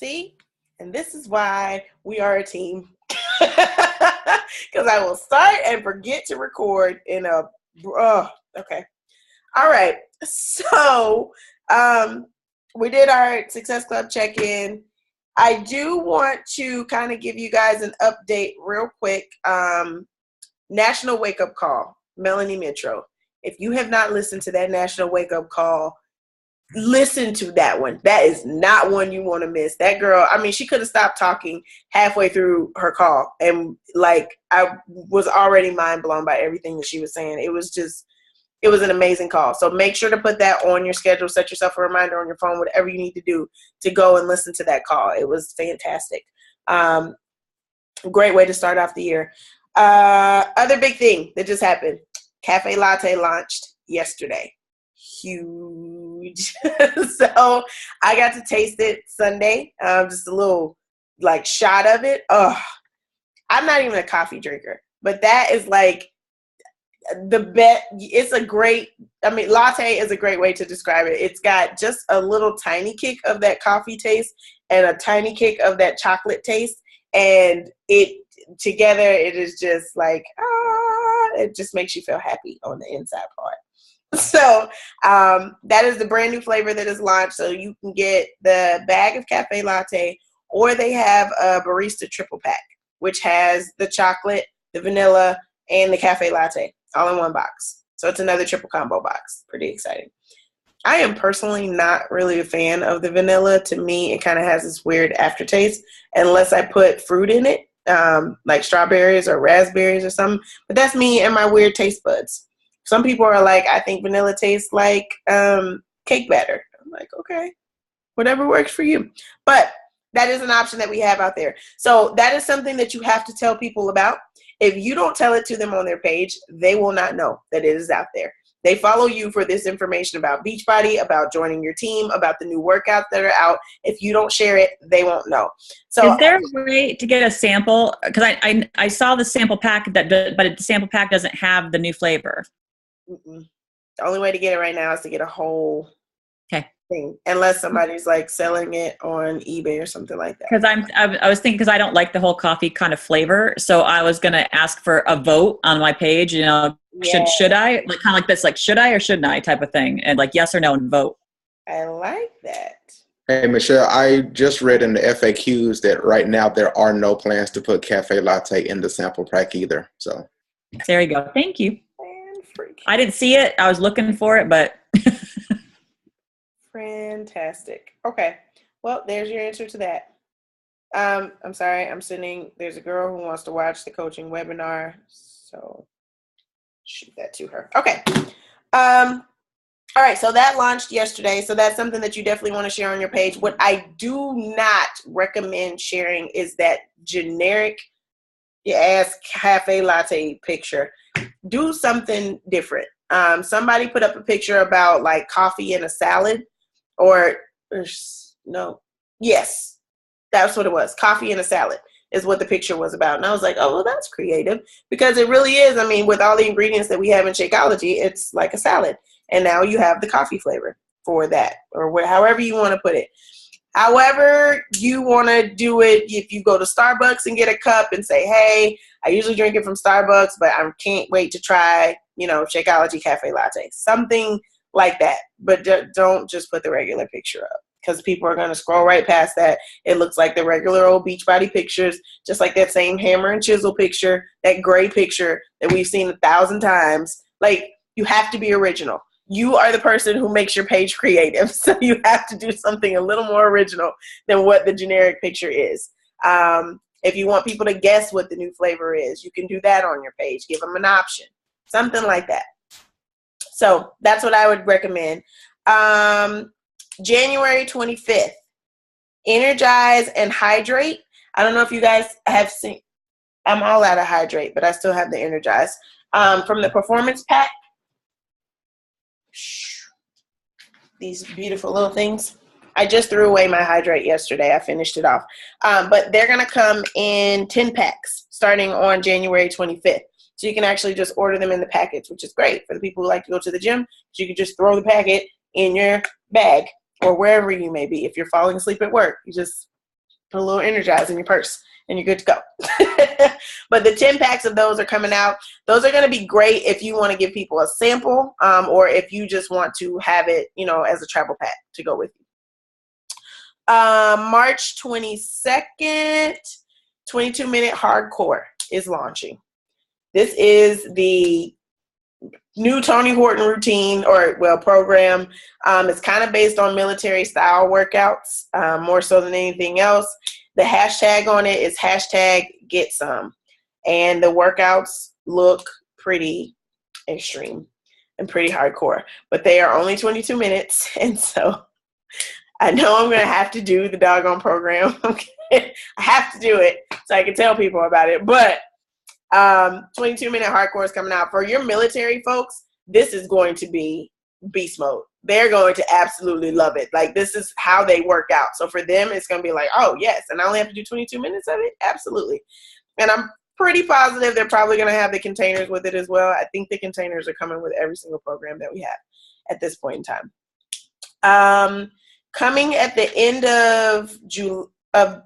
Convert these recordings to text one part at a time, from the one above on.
See? And this is why we are a team. Because I will start and forget to record in a, okay. All right. So we did our Success Club check-in. I do want to kind of give you guys an update real quick. National Wake Up Call, Melanie Mitro. If you have not listened to that National Wake Up Call, listen to that one. That is not one you want to miss. That girl, I mean, she could have stopped talking halfway through her call. And like, I was already mind blown by everything that she was saying. It was an amazing call. So make sure to put that on your schedule. Set yourself a reminder on your phone, whatever you need to do to go and listen to that call. It was fantastic. Great way to start off the year. Other big thing that just happened. Cafe Latte launched yesterday. Huge. So I got to taste it Sunday. Just a little like shot of it. Oh, I'm not even a coffee drinker, but that is like the bet. It's a great, latte is a great way to describe it. It's got just a little tiny kick of that coffee taste and a tiny kick of that chocolate taste. And it together, it is just like, it just makes you feel happy on the inside part. So that is the brand new flavor that is launched. So you can get the bag of Cafe Latte, or they have a barista triple pack, which has the chocolate, the vanilla, and the Cafe Latte all in one box. So it's another triple combo box. Pretty exciting. I am personally not really a fan of the vanilla. To me, it kind of has this weird aftertaste unless I put fruit in it, like strawberries or raspberries or something. But that's me and my weird taste buds. Some people are like, I think vanilla tastes like cake batter. I'm like, okay, whatever works for you. But that is an option that we have out there. So that is something that you have to tell people about. If you don't tell it to them on their page, they will not know that it is out there. They follow you for this information about Beachbody, about joining your team, about the new workouts that are out. If you don't share it, they won't know. So is there a way to get a sample? Because I saw the sample pack, but the sample pack doesn't have the new flavor. The only way to get it right now is to get a whole thing, unless somebody's like selling it on eBay or something like that. Because I was thinking, because I don't like the whole coffee kind of flavor, so I was gonna ask for a vote on my page. You know, should I, like, kind of like this, like, should I or shouldn't I type of thing, and like yes or no and vote. I like that. Hey Michelle, I just read in the FAQs that right now there are no plans to put Cafe Latte in the sample pack either. So there you go. Thank you. I didn't see it. I was looking for it, but fantastic. Okay. Well, there's your answer to that. I'm sorry. There's a girl who wants to watch the coaching webinar, so shoot that to her. Okay. All right. So that launched yesterday. So that's something that you definitely want to share on your page. What I do not recommend sharing is that generic ass Cafe Latte picture. Do something different. Somebody put up a picture about like coffee and a salad, yes, that's what it was. Coffee and a salad is what the picture was about. And I was like, oh, well, that's creative, because it really is. I mean, with all the ingredients that we have in Shakeology, it's like a salad. And now you have the coffee flavor for that, or however you want to put it. However you want to do it, if you go to Starbucks and get a cup and say, hey, I usually drink it from Starbucks, but I can't wait to try, Shakeology Cafe Latte. Something like that. But don't just put the regular picture up, because people are going to scroll right past that. It looks like the regular old Beachbody pictures, just like that same hammer and chisel picture, that gray picture that we've seen 1,000 times. Like, you have to be original. You are the person who makes your page creative, so you have to do something a little more original than what the generic picture is. If you want people to guess what the new flavor is, you can do that on your page. Give them an option, something like that. So that's what I would recommend. January 25th, Energize and Hydrate. I don't know if you guys have seen, I'm all out of Hydrate, but I still have the Energize. From the Performance Pack. These beautiful little things. I just threw away my Hydrate yesterday. I finished it off. But they're going to come in 10 packs starting on January 25th. So you can actually just order them in the packets, which is great for the people who like to go to the gym. So you can just throw the packet in your bag or wherever you may be. If you're falling asleep at work, you just Put a little Energize in your purse and you're good to go. But the 10 packs of those are coming out. Those are going to be great if you want to give people a sample, or if you just want to have it, as a travel pack to go with you. March 22nd, 22-minute hardcore is launching. This is the new Tony Horton routine program. It's kind of based on military style workouts, more so than anything else. The hashtag on it is #GetSome. And the workouts look pretty extreme and pretty hardcore, but they are only 22 minutes. And so I know I'm going to have to do the doggone program. I have to do it so I can tell people about it. But 22-minute hardcore is coming out. For your military folks, this is going to be beast mode. They're going to absolutely love it. Like, this is how they work out. So for them, it's going to be like, oh, yes, and I only have to do 22 minutes of it? Absolutely. And I'm pretty positive they're probably going to have the containers with it as well. I think the containers are coming with every single program that we have at this point in time. Coming at the end of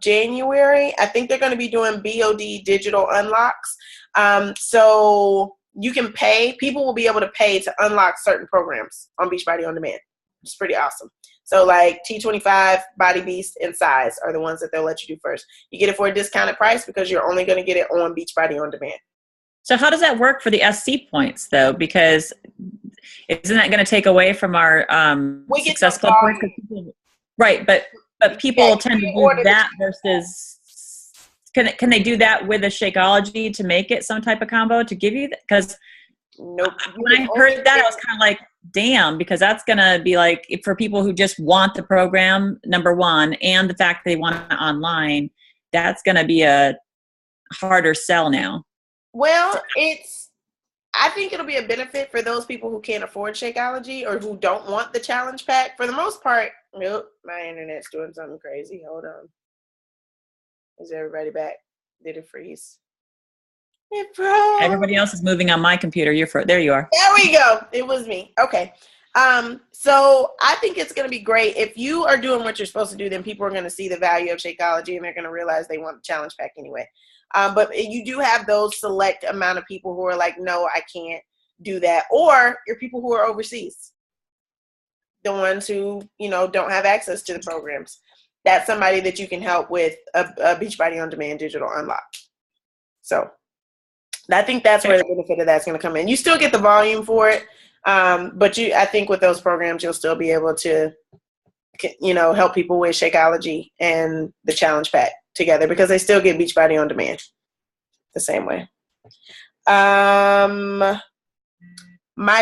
January, I think they're going to be doing BOD digital unlocks. So you can pay, people will be able to pay to unlock certain programs on Beachbody On Demand. It's pretty awesome. So like T25, Body Beast, and Size are the ones that they'll let you do first. You get it for a discounted price because you're only going to get it on Beachbody On Demand. So how does that work for the SC points though? Because isn't that going to take away from our Success Club points? Right, but people tend to do that versus. Can they do that with a Shakeology to make it some type of combo to give you that? Because nope. When I heard that, I was kind of like, damn, because that's going to be like, for people who just want the program, number one, and the fact that they want it online, that's going to be a harder sell now. Well, I think it'll be a benefit for those people who can't afford Shakeology or who don't want the challenge pack. For the most part, nope, my internet's doing something crazy. Hold on. Is everybody back? Did it freeze? It froze. Everybody else is moving on my computer. There you are. There we go. It was me. Okay. So I think it's going to be great. If you are doing what you're supposed to do, then people are going to see the value of Shakeology and they're going to realize they want the challenge pack anyway. But you do have those select amount of people who are like, no, I can't do that. Or your people who are overseas. The ones who, don't have access to the programs. That's somebody that you can help with a Beachbody On Demand digital unlock. So I think that's where the benefit of that's going to come in. You still get the volume for it, but I think with those programs, you'll still be able to, help people with Shakeology and the challenge pack together because they still get Beachbody On Demand the same way. My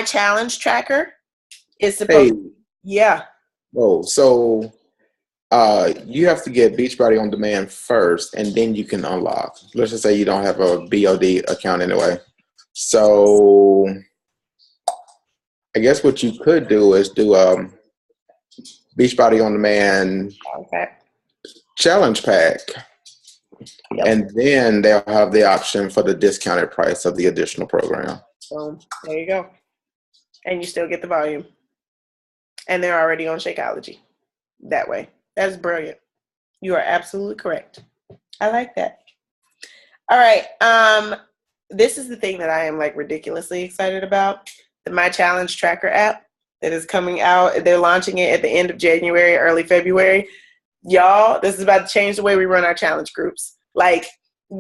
challenge tracker is supposed yeah. Oh, so you have to get Beachbody On Demand first, and then you can unlock. Let's just say you don't have a BOD account anyway. So I guess what you could do is do Beachbody On Demand challenge pack. Yep. And then they'll have the option for the discounted price of the additional program. So there you go. And you still get the volume. And they're already on Shakeology that way. That's brilliant. You are absolutely correct. I like that. All right. This is the thing that I am like ridiculously excited about. The My Challenge Tracker app that is coming out. They're launching it at the end of January, early February. Y'all, this is about to change the way we run our challenge groups. Like,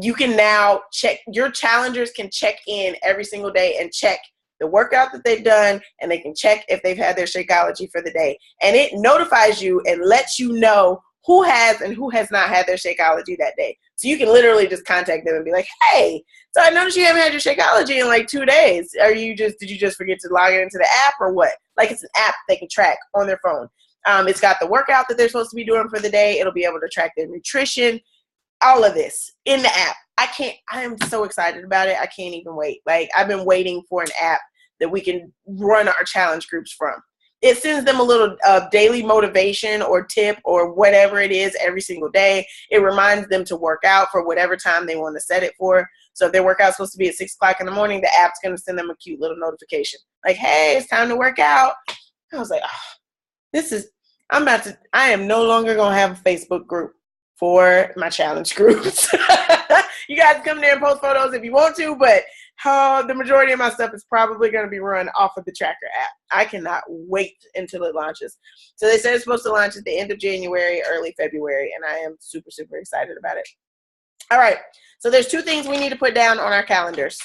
you can now check, your challengers can check in every single day and check the workout that they've done, and they can check if they've had their Shakeology for the day. And it notifies you and lets you know who has and who has not had their Shakeology that day. So you can literally just contact them and be like, hey, so I noticed you haven't had your Shakeology in like 2 days. Did you just forget to log into the app or what? Like, it's an app they can track on their phone. It's got the workout that they're supposed to be doing for the day. It'll be able to track their nutrition, all of this in the app. I am so excited about it. I can't even wait. Like, I've been waiting for an app that we can run our challenge groups from. It sends them a little daily motivation or tip or whatever it is every single day. It reminds them to work out for whatever time they want to set it for. So if their workout's supposed to be at 6 o'clock in the morning, the app's going to send them a cute little notification. Like, hey, it's time to work out. I was like, I am no longer going to have a Facebook group. for my challenge groups. You guys come there and post photos if you want to, but the majority of my stuff is probably going to be run off of the Tracker app. I cannot wait until it launches. So they said it's supposed to launch at the end of January, early February, and I am super, super excited about it. All right, so there's 2 things we need to put down on our calendars.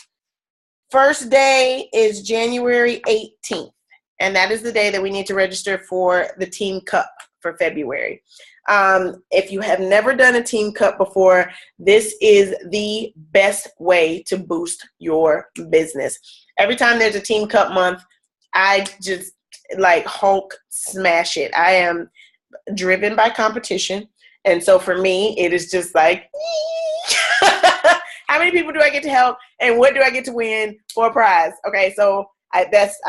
First day is January 18th, and that is the day that we need to register for the Team Cup for February. If you have never done a Team Cup before, this is the best way to boost your business. Every time there's a Team Cup month, I just like Hulk smash it. I am driven by competition. And so for me, it is just like, how many people do I get to help and what do I get to win for a prize? Okay, so I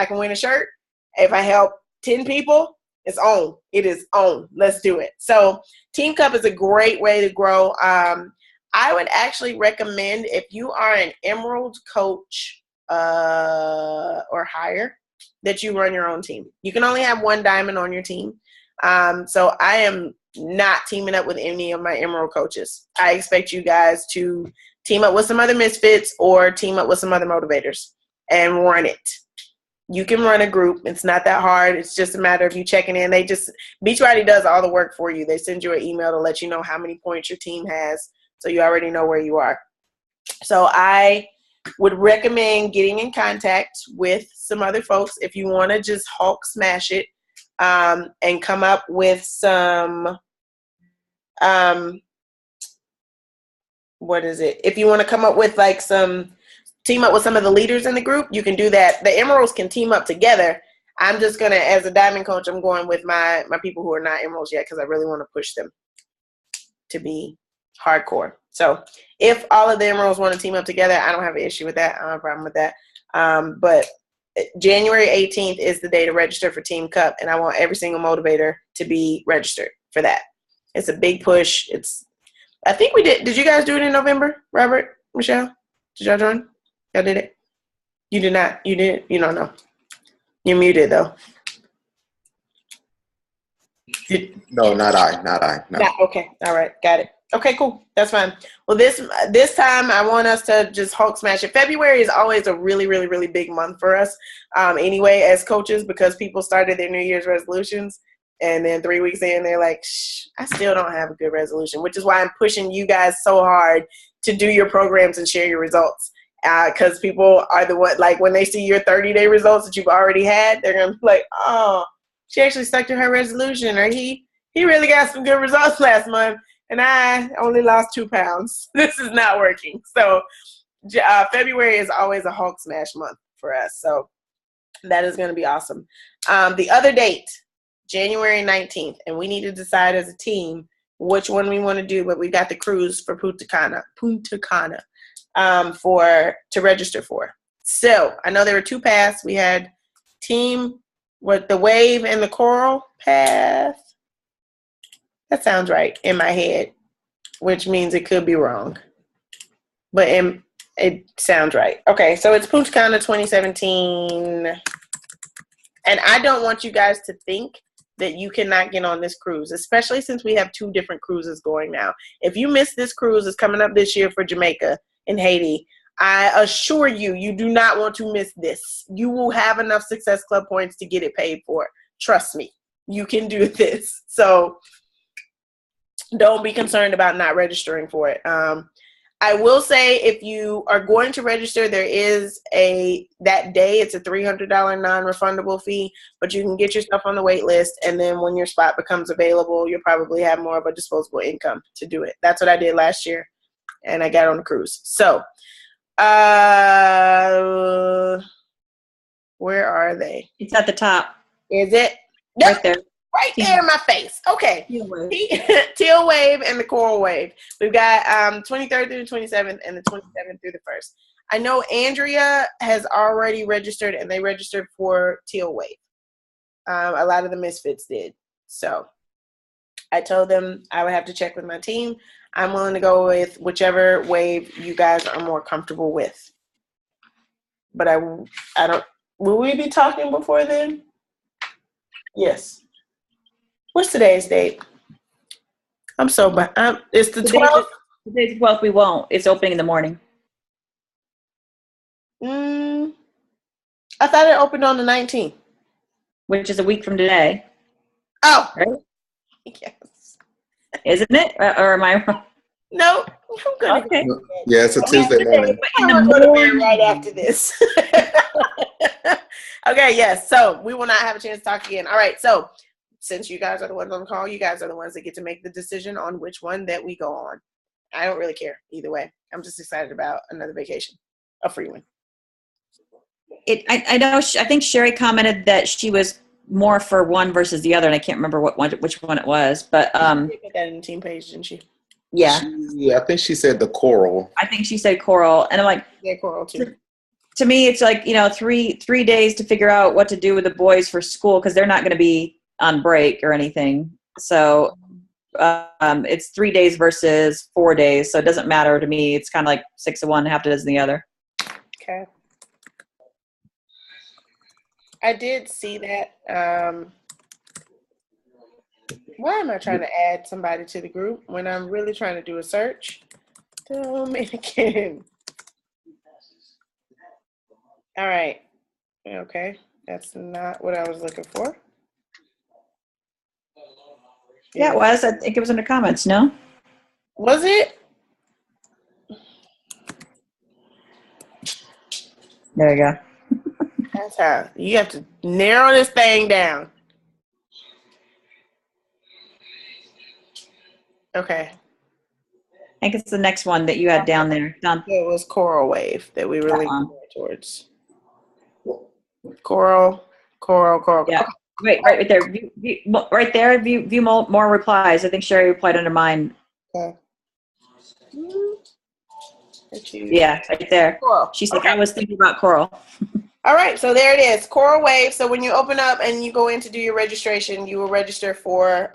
can win a shirt. If I help 10 people, it's on. It is on. Let's do it. So Team Cup is a great way to grow. I would actually recommend, if you are an Emerald coach or higher, that you run your own team. You can only have 1 diamond on your team. So I am not teaming up with any of my Emerald coaches. I expect you guys to team up with some other misfits or team up with some other motivators and run it. You can run a group. It's not that hard. It's just a matter of you checking in. Beachbody does all the work for you. They send you an email to let you know how many points your team has, so you already know where you are. So I would recommend getting in contact with some other folks if you want to just Hulk smash it, and come up with some, if you want to come up with like team up with some of the leaders in the group, you can do that. The Emeralds can team up together. I'm just going to, as a diamond coach, I'm going with my people who are not Emeralds yet because I really want to push them to be hardcore. So if all of the Emeralds want to team up together, I don't have an issue with that. I don't have a problem with that. But January 18th is the day to register for Team Cup, and I want every single motivator to be registered for that. It's a big push. I think we did. Did you guys do it in November, Robert, Michelle? Did y'all join? Y'all did it? You did not. You did? You don't know. You're muted, though. No, not I. No. Okay. All right. Got it. Okay, cool. That's fine. Well, this time I want us to just Hulk smash it. February is always a really, really, really big month for us anyway as coaches, because people started their New Year's resolutions, and then 3 weeks in, they're like, I still don't have a good resolution, which is why I'm pushing you guys so hard to do your programs and share your results. Because people are the one, like when they see your 30-day results that you've already had, they're going to be like, oh, she actually stuck to her resolution, or he really got some good results last month, and I only lost 2 pounds. This is not working. So February is always a Hulk smash month for us. So that is going to be awesome. The other date, January 19th, and we need to decide as a team which one we want to do, but we got the cruise for Punta Cana to register for. So I know there were 2 paths. We had team with the wave and the coral path. That sounds right in my head, which means it could be wrong, but it sounds right. Okay, so it's Punta Cana 2017, and I don't want you guys to think that you cannot get on this cruise, especially since we have 2 different cruises going now. If you miss this cruise, it's coming up this year for Jamaica and Haiti. I assure you, you do not want to miss this. You will have enough Success Club points to get it paid for. Trust me, you can do this. So don't be concerned about not registering for it. I will say, if you are going to register, there is that day, it's a $300 non-refundable fee, but you can get yourself on the wait list, and then when your spot becomes available, you'll probably have more of a disposable income to do it. That's what I did last year, and I got on the cruise. So, where are they? It's at the top. Is it? Right there. Right there in my face. Okay. Teal wave and the coral wave. We've got 23rd through the 27th and the 27th through the 1st. I know Andrea has already registered, and they registered for teal wave. A lot of the misfits did. So I told them I would have to check with my team. I'm willing to go with whichever wave you guys are more comfortable with. But I don't. Will we be talking before then? Yes. What's today's date? I'm so bad. It's the 12th. Today's the 12th. We won't. It's opening in the morning. I thought it opened on the 19th. Which is a week from today. Oh. Right? Yes. Isn't it? Or am I wrong? No. Okay. Yeah, it's a Tuesday morning. I'm going to go to bed right after this. Okay, yes. So we will not have a chance to talk again. All right. So since you guys are the ones on the call, you guys are the ones that get to make the decision on which one that we go on. I don't really care either way. I'm just excited about another vacation, a free one. I know. I think Sherry commented that she was more for one versus the other, and I can't remember which one it was. But she put that in the team page, didn't she? Yeah. I think she said the coral. I think she said coral, and I'm like, yeah, coral too. To me, it's like 3 days to figure out what to do with the boys for school because they're not going to be on break or anything. So it's 3 days versus 4 days, so it doesn't matter to me. It's kind of like 6 of one, half a dozen the other. Okay. I did see that. Why am I trying to add somebody to the group when I'm really trying to do a search? Dominican. All right. Okay. That's not what I was looking for. Yeah, it was. I think it was in the comments, no? Was it? There you go. That's how you have to narrow this thing down. Okay. I think it's the next one that you had down there. Done. It was Coral Wave that we really went towards. Coral. Yeah. Okay. Right there. Right there. View more replies. I think Sherry replied under mine. Okay. Yeah, right there. Coral. She's like, I was thinking about coral. All right, so there it is, Coral Wave. So when you open up and you go in to do your registration, you will register for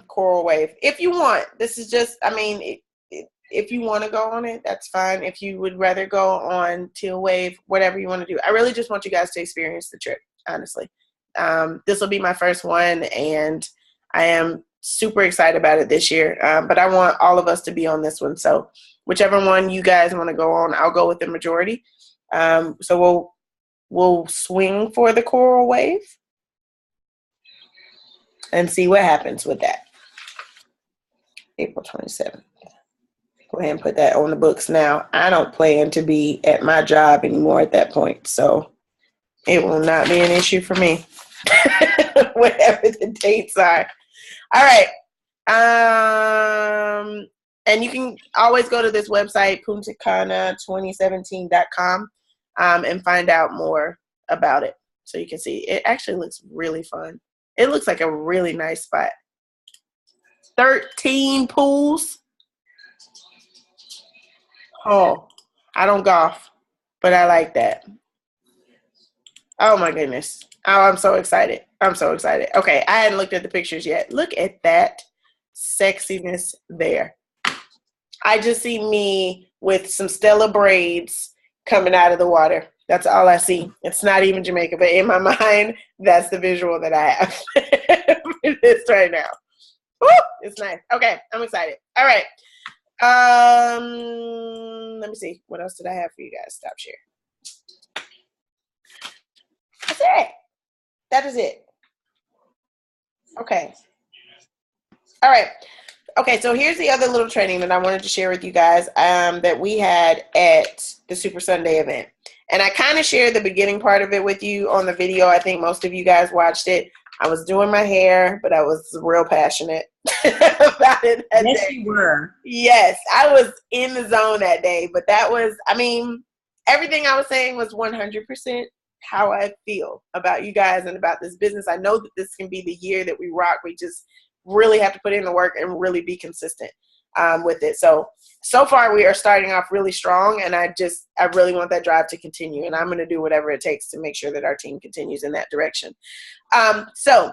Coral Wave. If you want, this is just, if you want to go on it, that's fine. If you would rather go on Teal Wave, whatever you want to do. I really just want you guys to experience the trip, honestly. This will be my first one, and I am super excited about it this year. But I want all of us to be on this one. So whichever one you guys want to go on, I'll go with the majority. So we'll swing for the Coral Wave and see what happens with that. April 27th. Go ahead and put that on the books now. I don't plan to be at my job anymore at that point, so it will not be an issue for me. Whatever the dates are. All right. And you can always go to this website, puntacana2017.com. And find out more about it. So you can see it actually looks really fun. It looks like a really nice spot. 13 pools. Oh, I don't golf, but I like that. Oh my goodness. Oh, I'm so excited. I'm so excited. Okay, I hadn't looked at the pictures yet. Look at that sexiness there. I just see me with some Stella braids coming out of the water. That's all I see. It's not even Jamaica, but in my mind, that's the visual that I have for this right now. Woo! It's nice. Okay, I'm excited. All right. Let me see. What else did I have for you guys? Stop share. That's it. That is it. Okay. All right. Okay, so here's the other little training that I wanted to share with you guys that we had at the Super Sunday event. And I kind of shared the beginning part of it with you on the video. I think most of you guys watched it. I was doing my hair, but I was real passionate about it that day. Yes, you were. Yes, I was in the zone that day. But that was, everything I was saying was 100% how I feel about you guys and about this business. I know that this can be the year that we rock. We just really have to put in the work and really be consistent with it. So far we are starting off really strong, and I really want that drive to continue, and I'm going to do whatever it takes to make sure that our team continues in that direction. So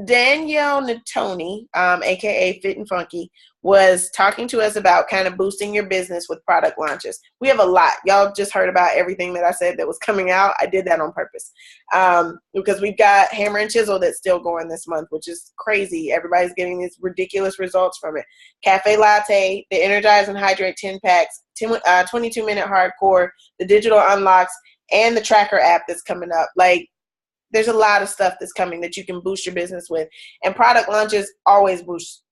Danielle Natoni, aka Fit and Funky, was talking to us about kind of boosting your business with product launches. We have a lot. Y'all just heard about everything that I said that was coming out. I did that on purpose because we've got Hammer and Chisel that's still going this month, which is crazy. Everybody's getting these ridiculous results from it. Cafe Latte, the Energize and Hydrate 10 packs, 22-minute hardcore, the digital unlocks, and the tracker app that's coming up. Like, there's a lot of stuff that's coming that you can boost your business with. And product launches always boost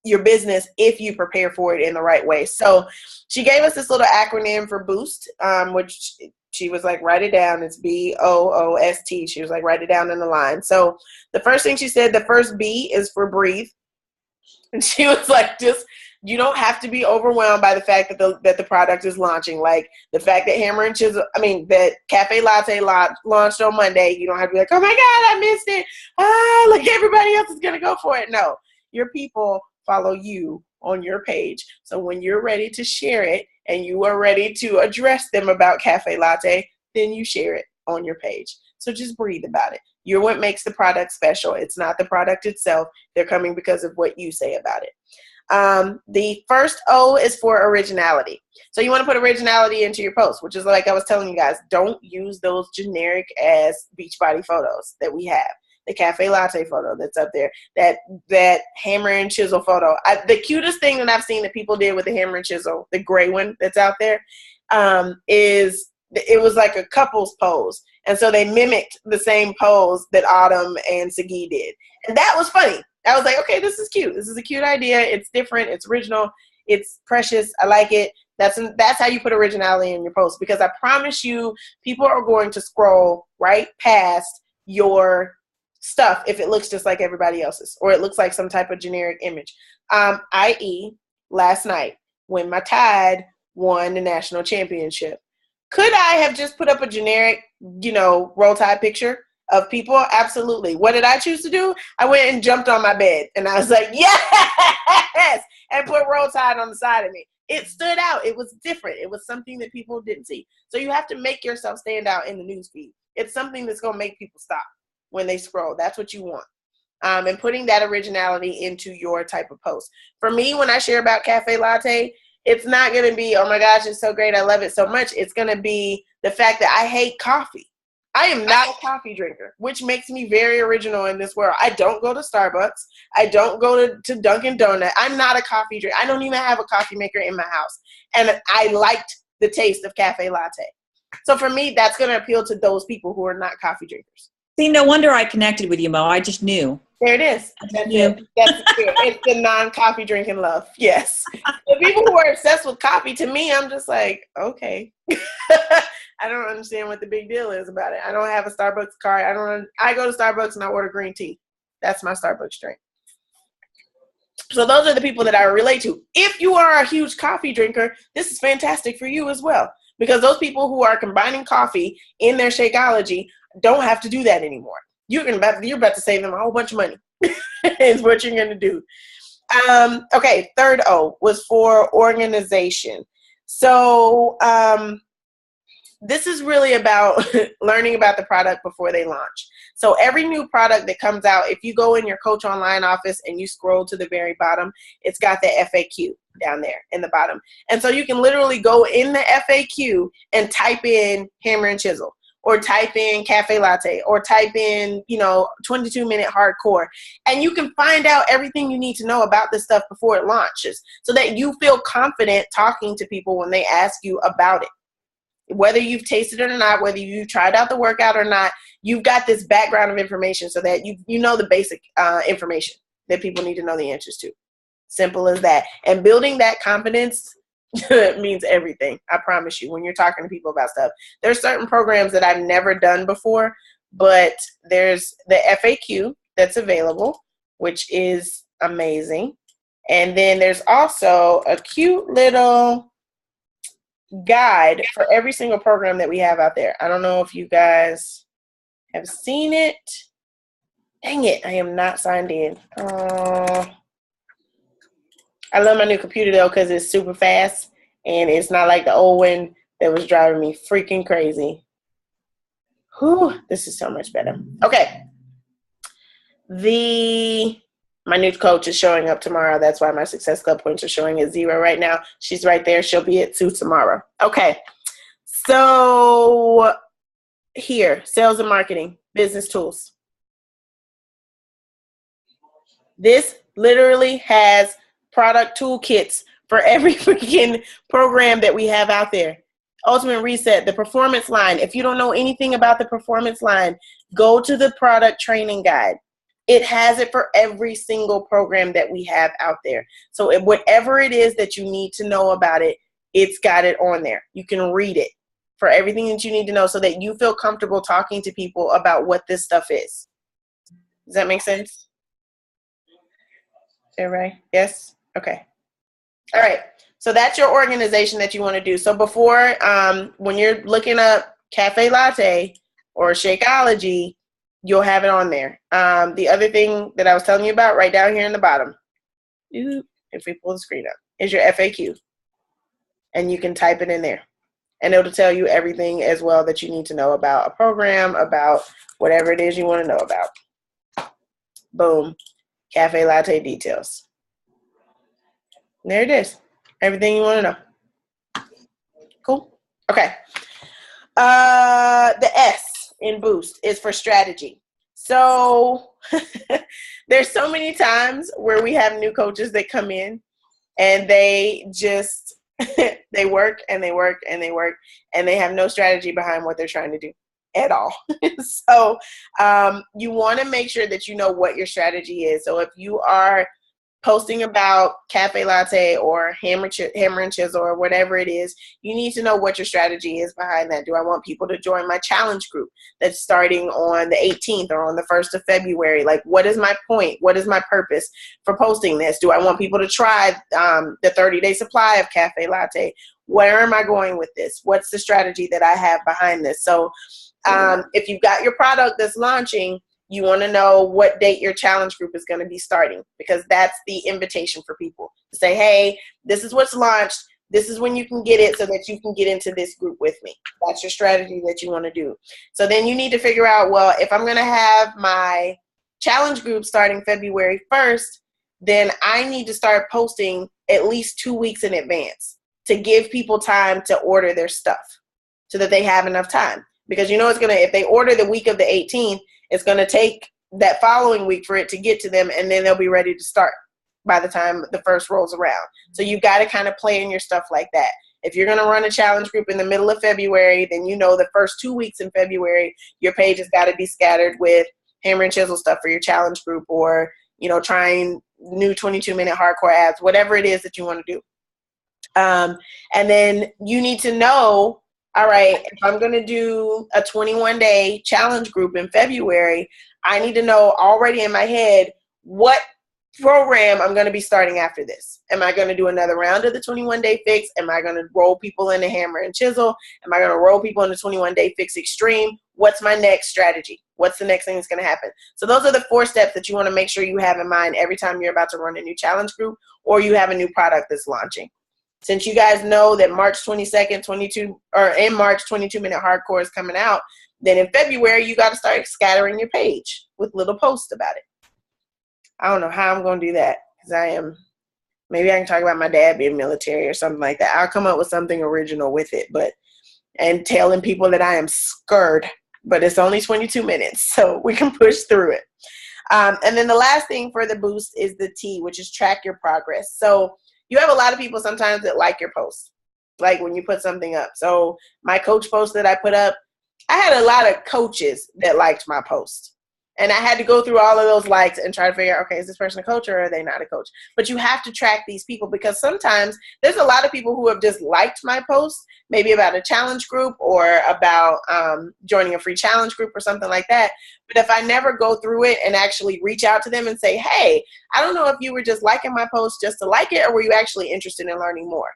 your business if you prepare for it in the right way. So she gave us this little acronym for BOOST, which she was like, write it down. It's BOOST. She was like, write it down in the line. So the first thing she said, the first B is for breathe. And she was like, you don't have to be overwhelmed by the fact that the product is launching. Like the fact that that Cafe Latte launched on Monday. You don't have to be like, oh my God, I missed it. Like everybody else is going to go for it. No, your people follow you on your page. So when you're ready to share it and you are ready to address them about Cafe Latte, then you share it on your page. So just breathe about it. You're what makes the product special. It's not the product itself. They're coming because of what you say about it. The first O is for originality. So you want to put originality into your post, which is like I was telling you guys, don't use those generic ass Beachbody photos that we have. The Cafe Latte photo that's up there, that Hammer and Chisel photo. The cutest thing that I've seen that people did with the Hammer and Chisel, the gray one that's out there, is it was like a couple's pose. And so they mimicked the same pose that Autumn and Sagi did. And that was funny. I was like, okay, this is cute. This is a cute idea. It's different. It's original. It's precious. I like it. That's how you put originality in your post, because I promise you, people are going to scroll right past your stuff if it looks just like everybody else's, or it looks like some type of generic image. I.e., last night when my Tide won the national championship, could I have just put up a generic, Roll Tide picture of people? Absolutely. What did I choose to do? I went and jumped on my bed and I was like, yes, and put Roll Tide on the side of me. It stood out. It was different. It was something that people didn't see. So you have to make yourself stand out in the newsfeed. It's something that's going to make people stop when they scroll. That's what you want. And putting that originality into your type of post. For me, when I share about Cafe Latte, it's not going to be, oh my gosh, it's so great, I love it so much. It's going to be the fact that I hate coffee. I am not a coffee drinker, which makes me very original in this world. I don't go to Starbucks. I don't go to Dunkin' Donuts. I'm not a coffee drinker. I don't even have a coffee maker in my house. And I liked the taste of Cafe Latte. So for me, that's going to appeal to those people who are not coffee drinkers. See, no wonder I connected with you, Mo. I just knew. There it is. That's it. It's the non-coffee drinking love. Yes. The people who are obsessed with coffee, to me, I'm just like, okay. I don't understand what the big deal is about it. I don't have a Starbucks card. I go to Starbucks and I order green tea. That's my Starbucks drink. So those are the people that I relate to. If you are a huge coffee drinker, this is fantastic for you as well, because those people who are combining coffee in their Shakeology don't have to do that anymore. You're about to save them a whole bunch of money. Is what you're going to do. Okay, third O was for organization. So this is really about learning about the product before they launch. So every new product that comes out, if you go in your Coach Online office and you scroll to the very bottom, it's got the FAQ down there in the bottom. And so you can literally go in the FAQ and type in Hammer and Chisel, or type in Cafe Latte, or type in, 22-minute hardcore. And you can find out everything you need to know about this stuff before it launches, so that you feel confident talking to people when they ask you about it. Whether you've tasted it or not, whether you've tried out the workout or not, you've got this background of information so that you know the basic information that people need to know the answers to. Simple as that. And building that confidence means everything. I promise you, when you're talking to people about stuff. There's certain programs that I've never done before, but there's the FAQ that's available, which is amazing. And then there's also a cute little guide for every single program that we have out there. I don't know if you guys have seen it. Dang it, I am not signed in. I love my new computer though, because it's super fast and it's not like the old one that was driving me freaking crazy. Whew, this is so much better. Okay. My new coach is showing up tomorrow. That's why my Success Club points are showing at 0 right now. She's right there. She'll be at 2 tomorrow. Okay. So here, sales and marketing, business tools. This literally has product toolkits for every freaking program that we have out there. Ultimate Reset, the performance line. If you don't know anything about the performance line, go to the product training guide. It has it for every single program that we have out there. So whatever it is that you need to know about it, it's got it on there. You can read it for everything that you need to know so that you feel comfortable talking to people about what this stuff is. Does that make sense? Everybody? Yes? Okay. All right. So that's your organization that you want to do. So before, when you're looking up Cafe Latte or Shakeology, you'll have it on there. The other thing that I was telling you about right down here in the bottom, if we pull the screen up, is your FAQ. And you can type it in there. And it'll tell you everything as well that you need to know about a program, about whatever it is you want to know about. Boom. Cafe Latte details. And there it is. Everything you want to know. Cool. Okay. The S in Boost is for strategy. So there's so many times where we have new coaches that come in and they just they work and they work and they work and they have no strategy behind what they're trying to do at all. So you want to make sure that you know what your strategy is. So if you are posting about Cafe Latte or Hammer and Chisel or whatever it is, you need to know what your strategy is behind that. Do I want people to join my challenge group that's starting on the 18th or on the 1st of February? Like, what is my point? What is my purpose for posting this? Do I want people to try the 30-day supply of Cafe Latte? Where am I going with this? What's the strategy that I have behind this? So if you've got your product that's launching, you want to know what date your challenge group is going to be starting, because that's the invitation for people to say, hey, this is what's launched. This is when you can get it so that you can get into this group with me. That's your strategy that you want to do. So then you need to figure out, well, if I'm going to have my challenge group starting February 1st, then I need to start posting at least 2 weeks in advance to give people time to order their stuff so that they have enough time. Because you know it's going to, if they order the week of the 18th, it's going to take that following week for it to get to them, and then they'll be ready to start by the time the first rolls around. So you've got to kind of plan your stuff like that. If you're going to run a challenge group in the middle of February, then you know the first 2 weeks in February, your page has got to be scattered with Hammer and Chisel stuff for your challenge group, or, you know, trying new 22-minute hardcore ads, whatever it is that you want to do. And then you need to know, all right, if I'm going to do a 21-day challenge group in February, I need to know already in my head what program I'm going to be starting after this. Am I going to do another round of the 21-day fix? Am I going to roll people into Hammer and Chisel? Am I going to roll people into 21-day fix extreme? What's my next strategy? What's the next thing that's going to happen? So those are the 4 steps that you want to make sure you have in mind every time you're about to run a new challenge group or you have a new product that's launching. Since you guys know that March 22nd, 22-minute hardcore is coming out, then in February, you got to start scattering your page with little posts about it. I don't know how I'm going to do that, because maybe I can talk about my dad being military or something like that. I'll come up with something original with it, and telling people that I am scared, but it's only 22 minutes, so we can push through it. And then the last thing for the boost is the T, which is track your progress. So you have a lot of people sometimes that like your post, like when you put something up. So my coach post that I put up, I had a lot of coaches that liked my post. And I had to go through all of those likes and try to figure out, okay, is this person a coach or are they not a coach? But you have to track these people, because sometimes there's a lot of people who have just liked my post, maybe about a challenge group or about joining a free challenge group or something like that. But if I never go through it and actually reach out to them and say, hey, I don't know if you were just liking my post just to like it, or were you actually interested in learning more?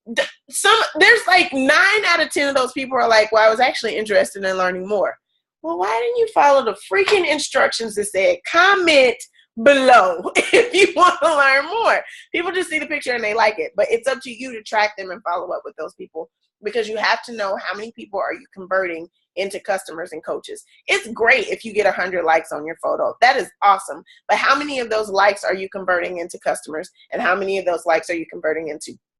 There's like 9 out of 10 of those people are like, well, I was actually interested in learning more. Well, why didn't you follow the freaking instructions that said comment below if you want to learn more? People just see the picture and they like it, but it's up to you to track them and follow up with those people, because you have to know how many people are you converting into customers and coaches. It's great if you get 100 likes on your photo. That is awesome. But how many of those likes are you converting into customers, and how many of those likes are you converting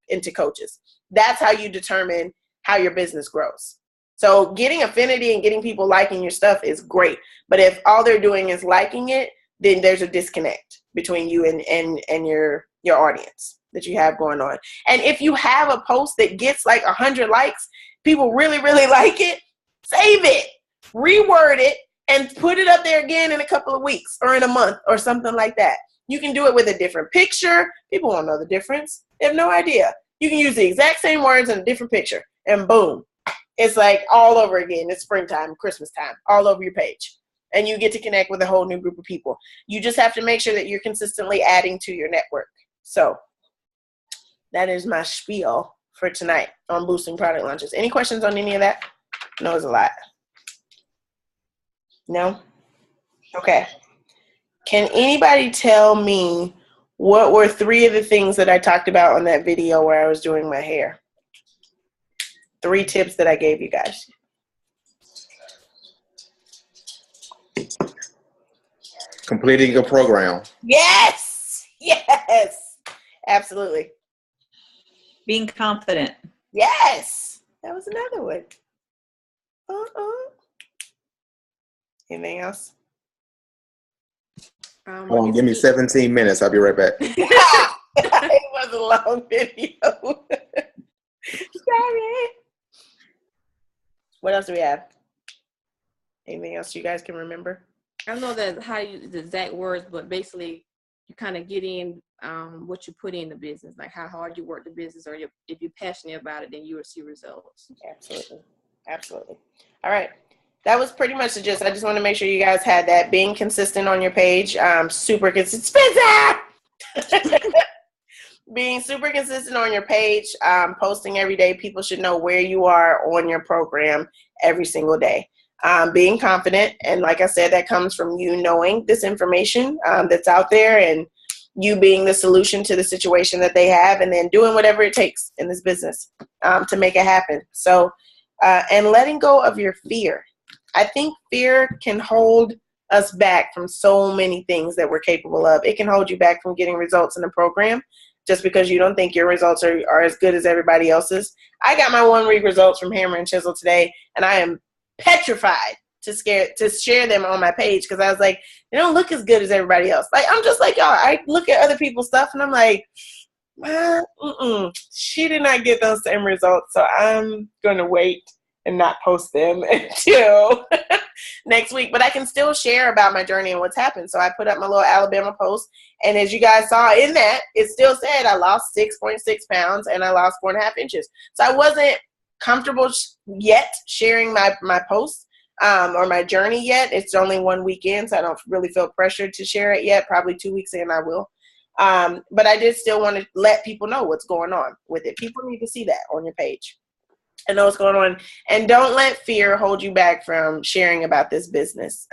into coaches? That's how you determine how your business grows. So getting affinity and getting people liking your stuff is great. But if all they're doing is liking it, then there's a disconnect between you and your audience that you have going on. And if you have a post that gets like 100 likes, people really, really like it, save it, reword it, and put it up there again in a couple of weeks or in a month or something like that. You can do it with a different picture. People won't know the difference. They have no idea. You can use the exact same words in a different picture, and boom. It's like all over again. It's springtime, Christmas time, all over your page. And you get to connect with a whole new group of people. You just have to make sure that you're consistently adding to your network. So that is my spiel for tonight on boosting product launches. Any questions on any of that? No, it's a lot. No? Okay. Can anybody tell me what were 3 of the things that I talked about on that video where I was doing my hair? 3 tips that I gave you guys. Completing a program. Yes. Yes. Absolutely. Being confident. Yes. That was another one. Anything else? Hold on, give me 17 minutes. I'll be right back. It was a long video. Sorry. What else do we have? Anything else you guys can remember? I don't know that how you the exact words, but basically you kind of get in what you put in the business, like how hard you work the business, or if you're passionate about it, then you will see results. Absolutely. Absolutely. All right. That was pretty much the gist. I just want to make sure you guys had that. Being consistent on your page, super consistent. Being super consistent on your page, posting every day. People should know where you are on your program every single day. Being confident, and like I said, that comes from you knowing this information that's out there, and you being the solution to the situation that they have, and then doing whatever it takes in this business to make it happen. So, and letting go of your fear. I think fear can hold us back from so many things that we're capable of. It can hold you back from getting results in the program just because you don't think your results are as good as everybody else's. I got my 1-week results from Hammer and Chisel today, and I am petrified to share them on my page because I was like, they don't look as good as everybody else. Like, I'm just like y'all. I look at other people's stuff and I'm like, she did not get those same results, so I'm going to wait and not post them until next week. But I can still share about my journey and what's happened. So I put up my little Alabama post, and as you guys saw in that, it still said I lost 6.6 pounds and I lost 4.5 inches. So I wasn't comfortable yet sharing my post or my journey yet. It's only 1 week in, so I don't really feel pressured to share it yet. Probably 2 weeks in I will. But I did still want to let people know what's going on with it. People need to see that on your page and know what's going on. And don't let fear hold you back from sharing about this business.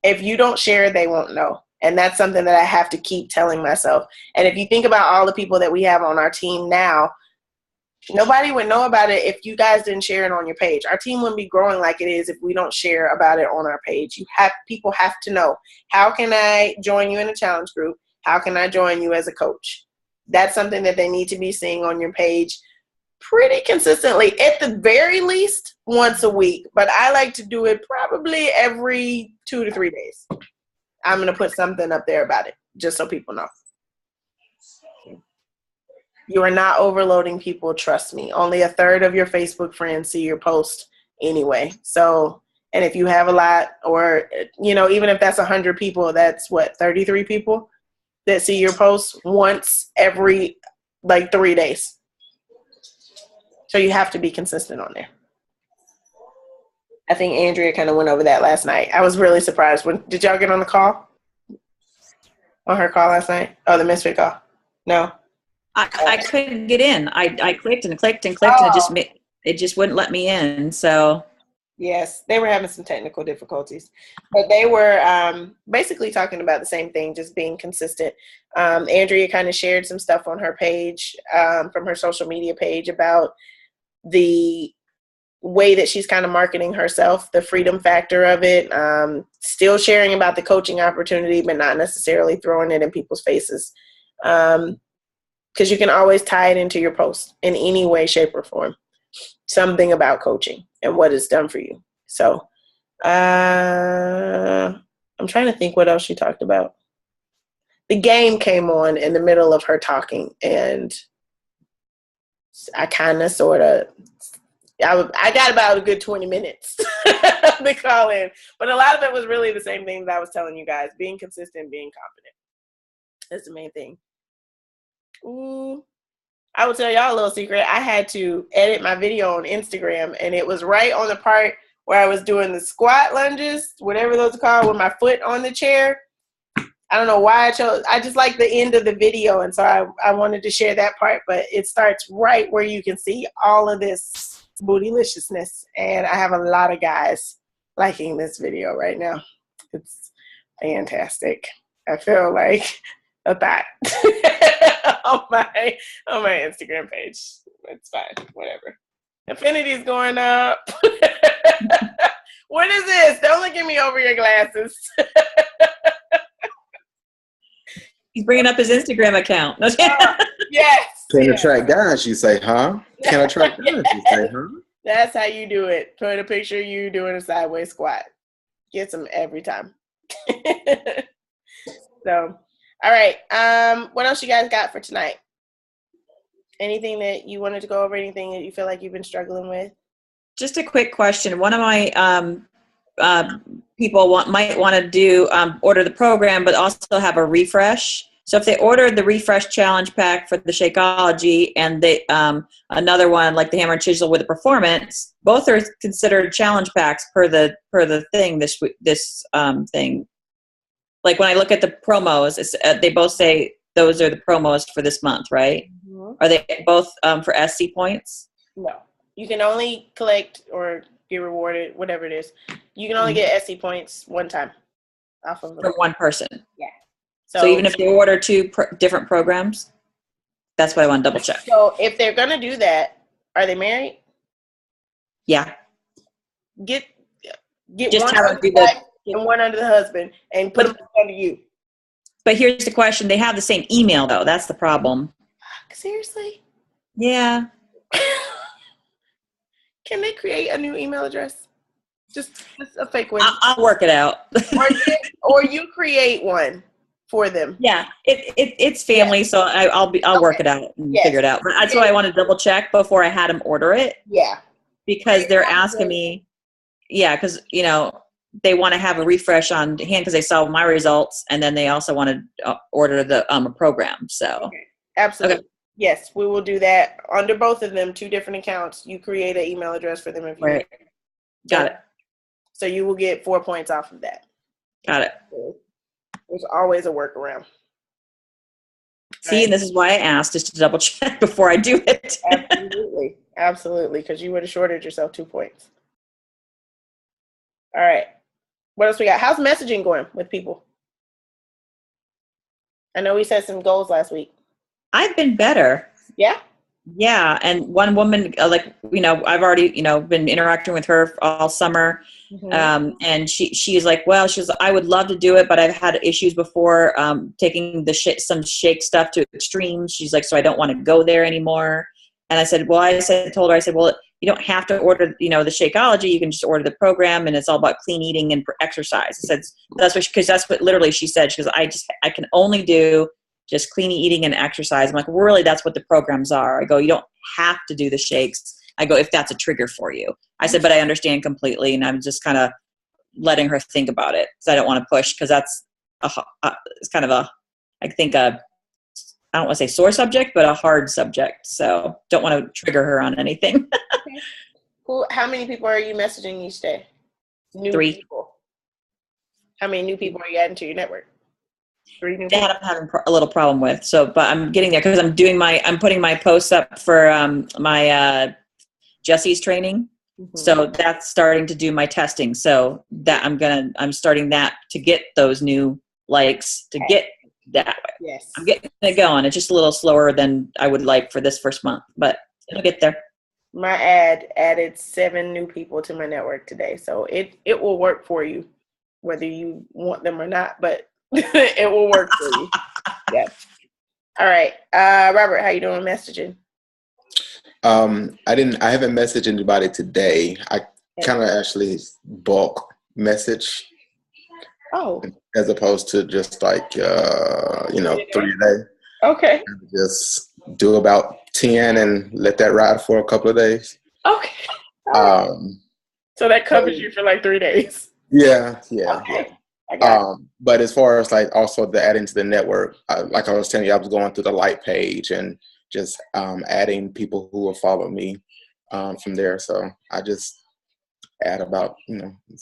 If you don't share, they won't know. And that's something that I have to keep telling myself. And if you think about all the people that we have on our team now, nobody would know about it if you guys didn't share it on your page. Our team wouldn't be growing like it is if we don't share about it on our page. People have to know, how can I join you in a challenge group? How can I join you as a coach? That's something that they need to be seeing on your page pretty consistently, at the very least once a week. But I like to do it probably every 2 to 3 days. I'm going to put something up there about it just so people know. You are not overloading people, trust me. Only 1/3 of your Facebook friends see your post anyway. So, and if you have a lot, or, even if that's 100 people, that's 33 people that see your post once every 3 days. So you have to be consistent on there. I think Andrea kind of went over that last night. I was really surprised. Did y'all get on the call? On her call last night? Oh, the Misfit call? No? I couldn't get in. I clicked and clicked and clicked, and it just wouldn't let me in. So yes, they were having some technical difficulties, but they were basically talking about the same thing, just being consistent. Andrea kind of shared some stuff on her page, from her social media page, about the way that she's kind of marketing herself, the freedom factor of it, still sharing about the coaching opportunity, but not necessarily throwing it in people's faces. Because you can always tie it into your post in any way, shape, or form. Something about coaching and what it's done for you. So I'm trying to think what else she talked about. The game came on in the middle of her talking, and I kind of sort of, I got about a good 20 minutes to call in, but a lot of it was really the same thing that I was telling you guys: being consistent, being confident. That's the main thing. Ooh, I will tell y'all a little secret. I had to edit my video on Instagram, and it was right on the part where I was doing the squat lunges, whatever those are called, with my foot on the chair. I don't know why I just like the end of the video, and so I wanted to share that part, but it starts right where you can see all of this bootyliciousness, and I have a lot of guys liking this video right now. It's fantastic. I feel like a thought on my Instagram page. It's fine, whatever. Infinity's going up. What is this? Don't look at me over your glasses. He's bringing up his Instagram account. Yes. Can attract guys, you say, huh? Can attract guys, you say, huh? That's how you do it. Put a picture of you doing a sideways squat. Gets them every time. So, all right. What else you guys got for tonight? Anything that you wanted to go over? Anything that you feel like you've been struggling with? Just a quick question. One of my people might want to do order the program, but also have a refresh. So if they ordered the refresh challenge pack for the Shakeology and they another one like the Hammer and Chisel with the Performance, both are considered challenge packs per the thing this thing. Like when I look at the promos, they both say those are the promos for this month, right? Mm-hmm. Are they both for SC points? No, you can only collect or get rewarded, whatever it is. You can only get SC points one time off of them. From one person. Yeah. So even if they order two different programs, that's what I want to double check. So if they're gonna do that, are they married? Yeah. Get just one have under the wife and one under the husband, and put them under you. But here's the question: they have the same email, though. That's the problem. Seriously? Yeah. Can they create a new email address? Just a fake one. I'll work it out. or you create one for them. Yeah, it's family, so I'll work it out and figure it out. But that's why I want to double check before I had them order it. Yeah, because they're asking me. Yeah, because they want to have a refresh on hand because they saw my results, and then they also want to order the program. So absolutely. Okay. Yes, we will do that under both of them. 2 different accounts. You create an email address for them if you right. Got it. So you will get 4 points off of that. Got it. There's always a workaround. See, right. And this is why I asked, just to double check before I do it. Absolutely, because you would have shorted yourself 2 points. All right. What else we got? How's messaging going with people? I know we set some goals last week. I've been better. Yeah? Yeah. And one woman, I've already, been interacting with her all summer. Mm-hmm. And she's like, I would love to do it, but I've had issues before taking some shake stuff to extremes. She's like, so I don't want to go there anymore. And I said, told her, well, you don't have to order, the Shakeology. You can just order the program, and it's all about clean eating and exercise. I said, that's what literally she said. She goes, I can only do just clean eating and exercise. I'm like, really, that's what the programs are. I go, you don't have to do the shakes. I go, if that's a trigger for you. I said, but I understand completely. And I'm just kind of letting her think about it because I don't want to push, because that's it's kind of I don't want to say sore subject, but a hard subject. So don't want to trigger her on anything. Okay. Cool. How many people are you messaging each day? 3 people. How many new people are you adding to your network? 3 new people. That I'm having a little problem with. So, but I'm getting there because I'm putting my posts up for my Jesse's training. Mm-hmm. So that's starting to do my testing. So that I'm starting that to get those new likes to get that way. Yes. I'm getting it going. It's just a little slower than I would like for this first month, but it'll get there. My ad added 7 new people to my network today. So it will work for you, whether you want them or not, but it will work for you. Yeah. All right. Robert, how you doing messaging? I haven't messaged anybody today. I kind of actually bulk message. Oh. As opposed to just like 3 a day. Okay. Just do about 10 and let that ride for a couple of days. Okay. So that covers you for like 3 days. Yeah. Okay. I got it. But as far as like also the adding to the network, like I was telling you, I was going through the Light page and just adding people who will follow me from there. So I just add about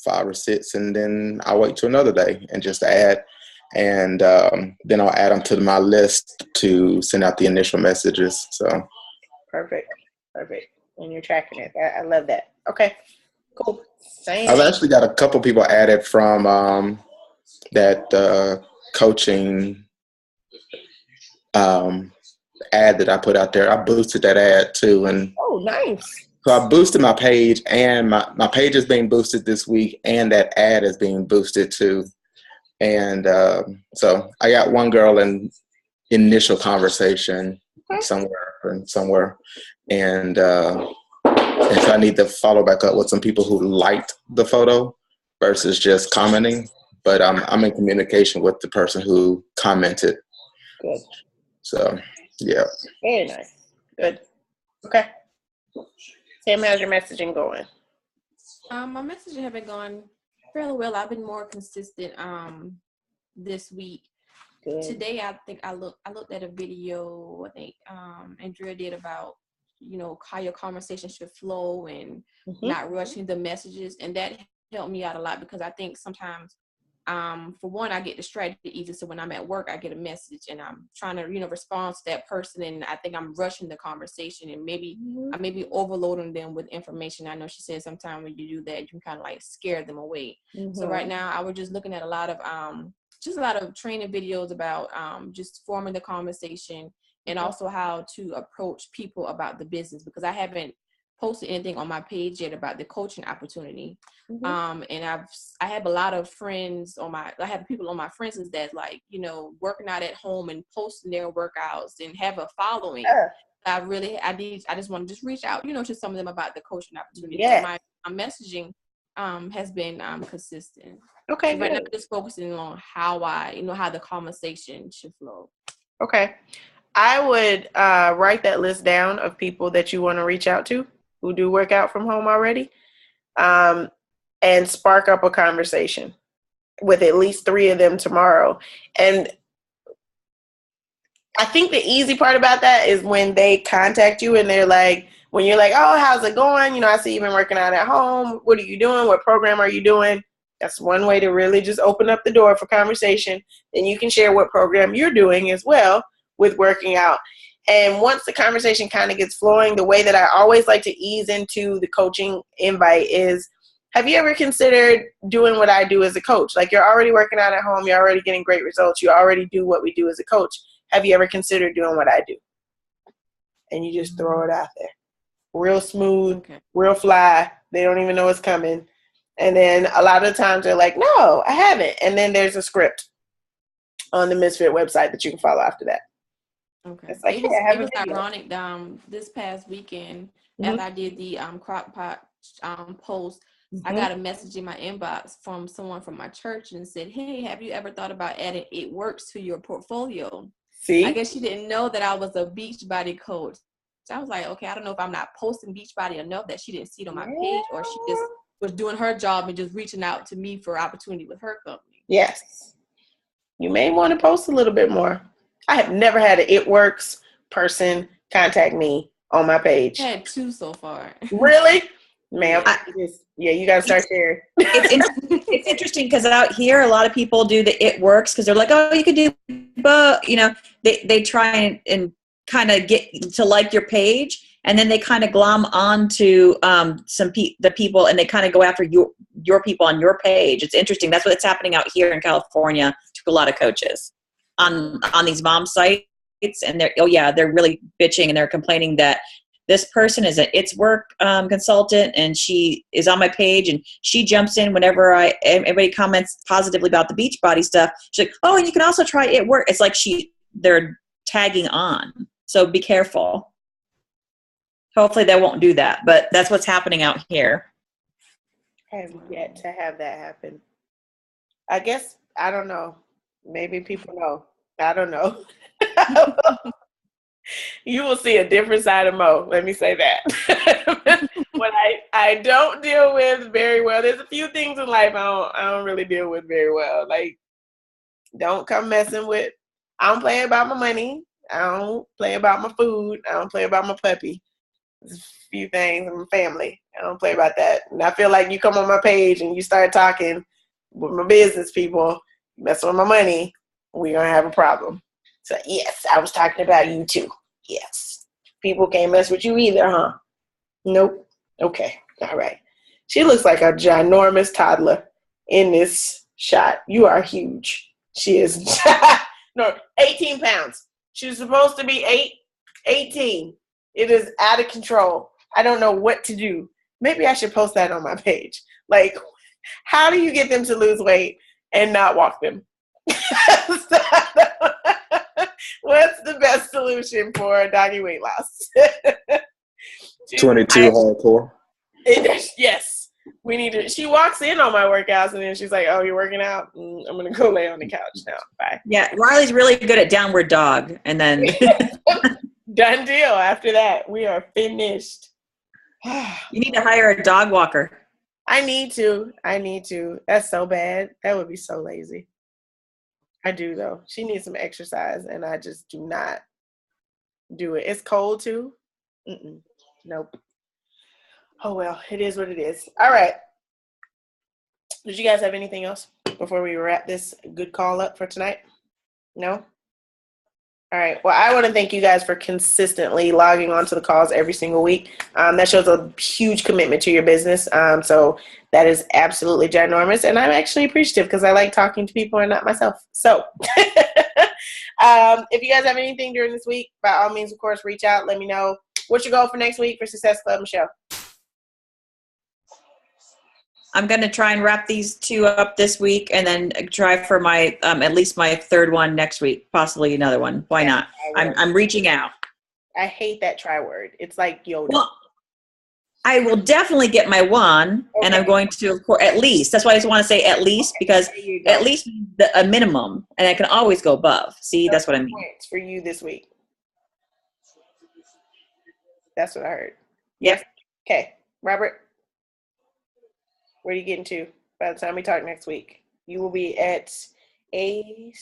5 or 6, and then I'll wait till another day and just add, and then I'll add them to my list to send out the initial messages. So perfect. And you're tracking it. I love that. Okay, cool. I've actually got a couple people added from that coaching ad that I put out there. I boosted that ad too, and oh, nice. So I boosted my page, and my page is being boosted this week, and that ad is being boosted too. And so I got one girl in initial conversation somewhere, and so I need to follow back up with some people who liked the photo versus just commenting. But I'm in communication with the person who commented. Good. So yeah. Very nice. Good. Okay. Sam, how's your messaging going? My messaging have been going fairly well. I've been more consistent this week. Good. Today, I think I looked at a video. I think Andrea did about how your conversation should flow and not rushing the messages, and that helped me out a lot because I think sometimes. For one, I get distracted easy. So when I'm at work, I get a message and I'm trying to, respond to that person. And I think I'm rushing the conversation and maybe I may be overloading them with information. I know she said sometimes when you do that, you can kind of like scare them away. So right now I was just looking at a lot of training videos about just forming the conversation and also how to approach people about the business, because I haven't posted anything on my page yet about the coaching opportunity. And I have a lot of friends I have people on my friends list that's like, working out at home and posting their workouts and have a following. I just want to just reach out, to some of them about the coaching opportunity. Yeah. So my messaging has been consistent. Okay. So right now I'm just focusing on how how the conversation should flow. Okay. I would write that list down of people that you want to reach out to who do work out from home already, and spark up a conversation with at least 3 of them tomorrow. And I think the easy part about that is when they contact you and they're like, when you're like, oh, how's it going? I see you've been working out at home. What are you doing? What program are you doing? That's one way to really just open up the door for conversation. Then you can share what program you're doing as well with working out. And once the conversation kind of gets flowing, the way that I always like to ease into the coaching invite is, have you ever considered doing what I do as a coach? Like, you're already working out at home. You're already getting great results. You already do what we do as a coach. Have you ever considered doing what I do? And you just throw it out there. Real smooth, real fly. They don't even know it's coming. And then a lot of times they're like, no, I haven't. And then there's a script on the Misfit website that you can follow after that. Okay. It's like, it was ironic. This past weekend, after I did the crock pot post, I got a message in my inbox from someone from my church and said, hey, have you ever thought about adding It Works to your portfolio? See? I guess she didn't know that I was a Beachbody coach. So I was like, okay, I don't know if I'm not posting Beachbody enough that she didn't see it on my page, or she just was doing her job and just reaching out to me for opportunity with her company. Yes. You may want to post a little bit more. I have never had an It Works person contact me on my page. I had 2 so far. Really? Ma'am, you got to start sharing. It's interesting because out here, a lot of people do the It Works because they're like, oh, you could do, but, they try and kind of get to like your page, and then they kind of glom onto the people, and they kind of go after your people on your page. It's interesting. That's what's happening out here in California to a lot of coaches on these mom sites, and they're really bitching and they're complaining that this person is a It's Work consultant, and she is on my page, and she jumps in whenever everybody comments positively about the Beachbody stuff. She's like, oh, and you can also try It Work. It's like they're tagging on. So be careful. Hopefully they won't do that, but that's what's happening out here. I have yet to have that happen. I guess, I don't know. Maybe people know. I don't know. You will see a different side of Mo. Let me say that. What I don't deal with very well. There's a few things in life I don't really deal with very well. Like, don't come messing with. I don't play about my money. I don't play about my food. I don't play about my puppy. There's a few things in my family. I don't play about that. And I feel like you come on my page and you start talking with my business people, messing with my money, we're gonna have a problem. So yes, I was talking about you too. Yes. People can't mess with you either, huh? Nope. Okay. All right. She looks like a ginormous toddler in this shot. You are huge. She is 18 pounds. She was supposed to be 18. It is out of control. I don't know what to do. Maybe I should post that on my page. Like, how do you get them to lose weight and not walk them? What's the best solution for doggy weight loss? 22 hardcore. Yes. We need to. She walks in on my workouts and then she's like, oh, you're working out? I'm going to go lay on the couch now. Bye. Yeah, Riley's really good at downward dog. And then done deal. After that, we are finished. You need to hire a dog walker. I need to. That's so bad. That would be so lazy. I do, though. She needs some exercise, and I just do not do it. It's cold, too. Nope. Oh, well, it is what it is. All right. Did you guys have anything else before we wrap this good call up for tonight? No? All right. Well, I want to thank you guys for consistently logging on to the calls every single week. That shows a huge commitment to your business. So that is absolutely ginormous. And I'm actually appreciative because I like talking to people and not myself. So if you guys have anything during this week, by all means, of course, reach out. Let me know. What's your goal for next week for Success Club, Michelle? I'm going to try and wrap these two up this week and then try for my at least my third one next week, possibly another one. Why not? I'm reaching out. I hate that try word. It's like Yoda. Well, I will definitely get my one, and I'm going to, of course, at least. That's why I just want to say at least, because at least a minimum, and I can always go above. See, that's what I mean. Points for you this week. That's what I heard. Yep. Okay, Robert. Where are you getting to by the time we talk next week? You will be at 8.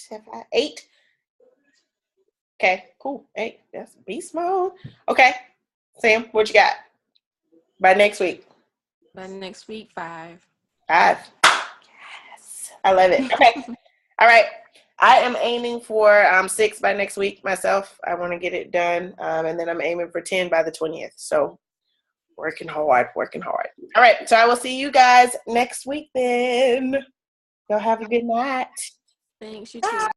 Okay, cool. 8. That's beast mode. Okay, Sam, what you got by next week? By next week, 5. 5. Yes, I love it. Okay, all right. I am aiming for 6 by next week myself. I want to get it done, and then I'm aiming for 10 by the 20th. So. Working hard. All right. So I will see you guys next week then. Y'all have a good night. Thanks. You too.